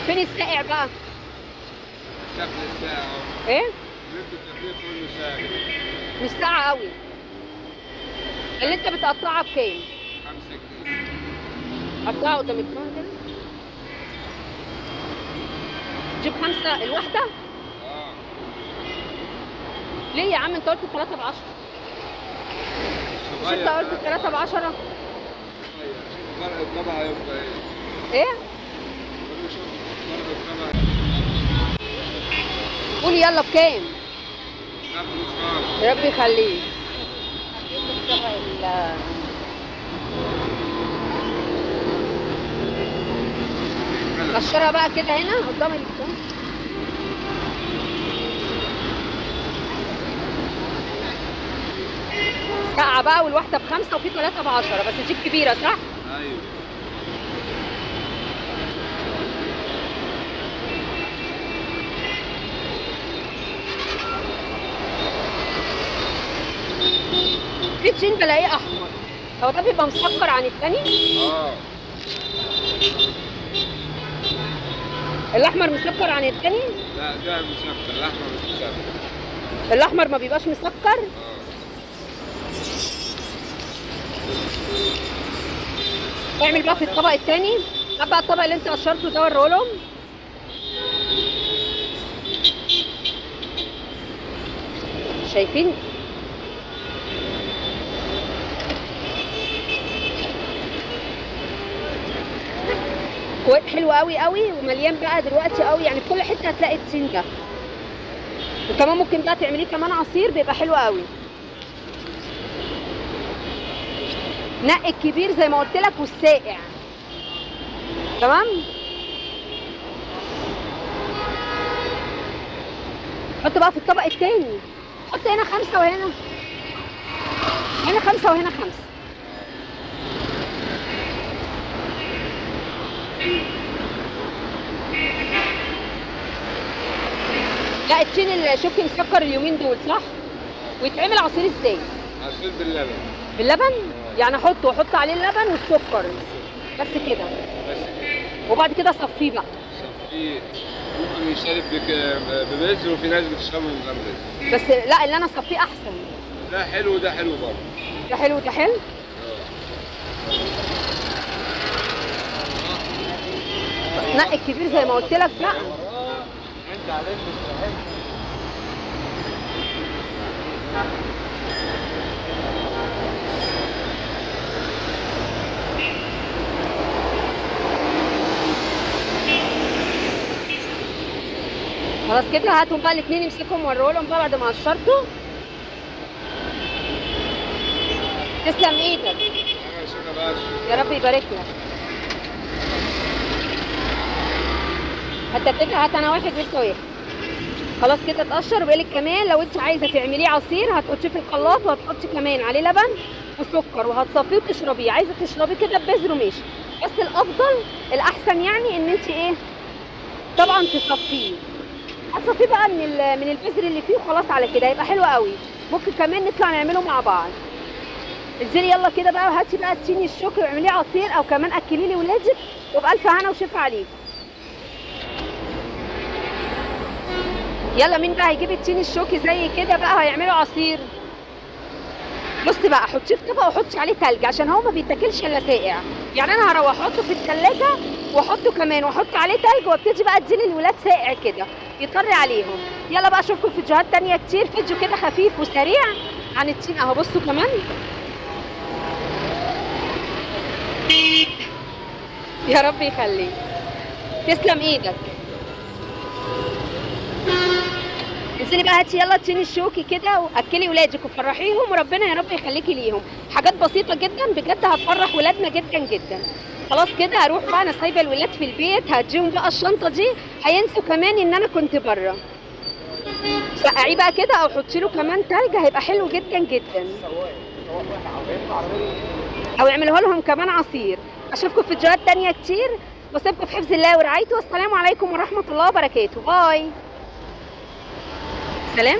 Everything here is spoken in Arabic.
فين الساقع بقى؟ شكل الساعة اهو. ايه؟ جبت التفريق كله ساعة. مش ساقعة قوي. اللي انت بتقطعها بكام؟ 5 جنيه. قطعها قدام الكاميرا كده. تجيب 5 الواحدة؟ اه. ليه يا عم انت قلت 3 ب 10؟ مش انت قلت 3 ب 10؟ فرق الطبع هيبقى ايه؟ ايه؟ كل شوف فرق الطبع. قولي يلا بكام؟ لا فلوس خالص. يا رب يخليك. قشرها بقى كده هنا قدام البتاع. ساقعة بقى والواحدة ب5 وفي 3 ب10 بس دي كبيرة صح؟ ايوه. في تشين بلاقيه احمر، هو ده بيبقى مسكر عن التاني؟ اه. الاحمر مسكر عن التاني؟ لا ده مسكر، الاحمر مش مسكر. الاحمر ما بيبقاش مسكر؟ اه. اعمل بقى في الطبق التاني. هات بقى الطبق اللي انت قشرته ده وريه لهم. شايفين؟ حلو قوي قوي ومليان بقى دلوقتي قوي، يعني في كل حته هتلاقي التين ده. وكمان ممكن بقى تعمليه كمان عصير بيبقى حلو قوي. نقي الكبير زي ما قلت لك والساقع. تمام؟ حط بقى في الطبق التاني. حط هنا 5 وهنا 5 وهنا 5. لا التين الشوكي مسكر اليومين دول صح؟ ويتعمل عصير ازاي؟ عصير باللبن. باللبن؟ يعني احط عليه اللبن والسكر بس كده. بس كده. وبعد كده اصفيه بقى. صفيه. ممكن يشرب ببذر وفي ناس بتشربه من غير بذر. بس لا اللي انا اصفيه احسن. ده حلو وده حلو برضه. ده حلو وده حلو؟ نقي الكبير زي ما قلت لك بقى. انت عليك مستحيل. خلاص كده هاتهم بقى الاثنين امسكهم وريه لهم بقى بعد ما قشرته. تسلم ايدك. يا رب يبارك لك. حتى كده هات انا واحد وانت واحد. خلاص كده اتقشر وبقالك كمان لو انت عايزه تعمليه عصير هتحطيه في الخلاط وهتحطي كمان عليه لبن وسكر وهتصفيه وتشربيه. عايزه تشربيه كده ببذر ماشي، بس الافضل الاحسن يعني ان انت ايه طبعا تصفيه. هتصفيه بقى من البذر اللي فيه وخلاص على كده هيبقى حلو قوي. ممكن كمان نطلع نعمله مع بعض. انزلي يلا كده بقى وهاتي بقى التين الشوكي واعمليه عصير او كمان اكلي لي ولادك وبألف هنا وشفا عليك. يلا مين بقى هيجيب التين الشوكي زي كده بقى وهيعملوا عصير؟ بصي بقى حطيه في طبق وحطي عليه تلج عشان هو ما بيتاكلش الا ساقع. يعني انا هروح احطه في الثلاجه واحطه كمان واحط عليه تلج وابتدي بقى اديه للولاد ساقع كده يطري عليهم. يلا بقى اشوفكم في فيديوهات تانيه كتير. فيديو كده خفيف وسريع عن التين اهو. بصوا كمان يا رب يخليك. تسلم ايدك. انزلي بقى هاتي يلا التين الشوكي كده واكلي ولادك وفرحيهم وربنا يا رب يخليكي ليهم. حاجات بسيطه جدا بجد هتفرح ولادنا جدا جدا. خلاص كده هروح بقى، انا سايبه الولاد في البيت هديهم بقى الشنطه دي هينسوا كمان ان انا كنت بره. سقعيه بقى كده او حطي له كمان تلج هيبقى حلو جدا جدا. او اعملوها لهم كمان عصير. اشوفكم في فيديوهات تانيه كتير واسيبكم في حفظ الله ورعايته. والسلام عليكم ورحمه الله وبركاته. باي. سلام.